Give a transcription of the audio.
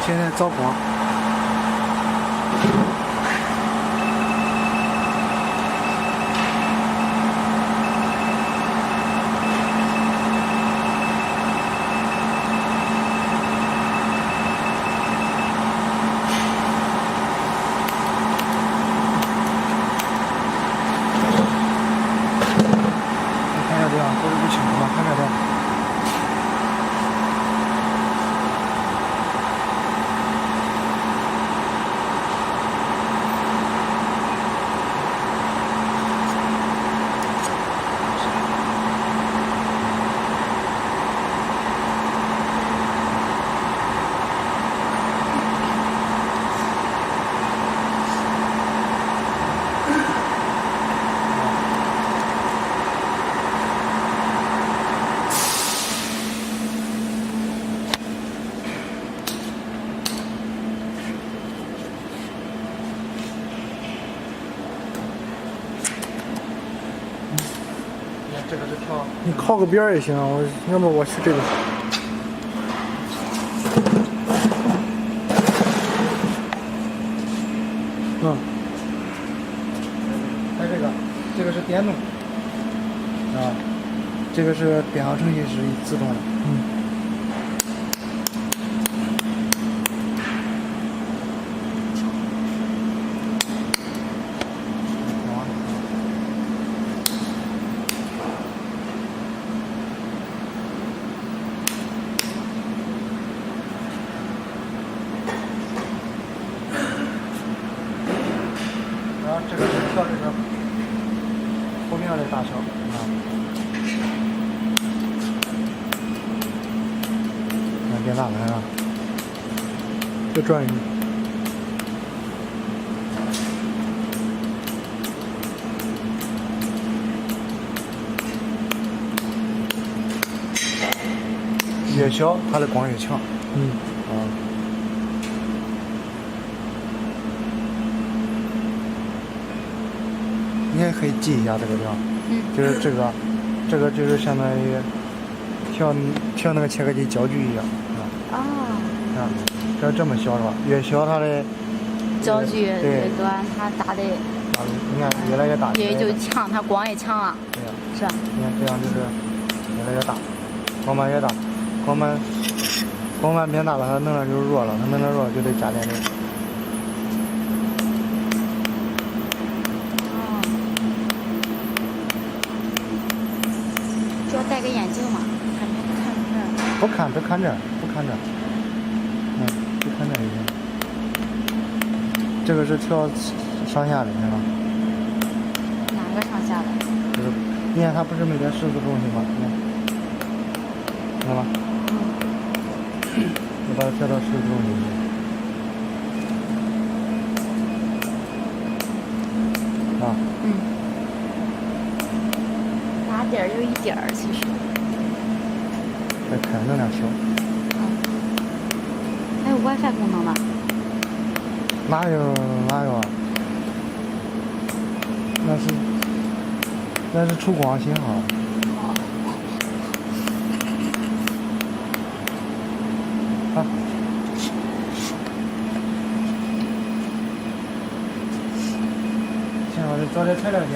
现在遭光。看下这样，都是不清楚吗？看下这样。这个是跳，你靠个边儿也行，要么我去这个。开这个是电动，啊，这个是变压程序是自动的，然后这个是跳这个后面的大小啊，看变大了是吧？再转一下。越小它的光越强。你也可以记一下这个地方，就是这个就是相当于跳那个切割机焦距一样，这这么小是吧？越小它的焦距越短，它打的你看越来越大，也就强，它光也强了，对呀，是吧？你看这样就是越来越大，光板越大，光板变大了，它能量就弱了，它能量弱就得加电力。需要戴个眼镜吗？看这儿。不看，只看这儿，不看这儿。就看这儿就行。这个是调上下的，是吧？哪个上下的？就是，你看它不是每点10个东西吗？看到吧？我把它调到10个东西去。啊。打点儿就一点儿，其实。再看能量小。还有 WiFi 功能呢？哪有啊？那是出光信号。啊。行，我得找点材料去。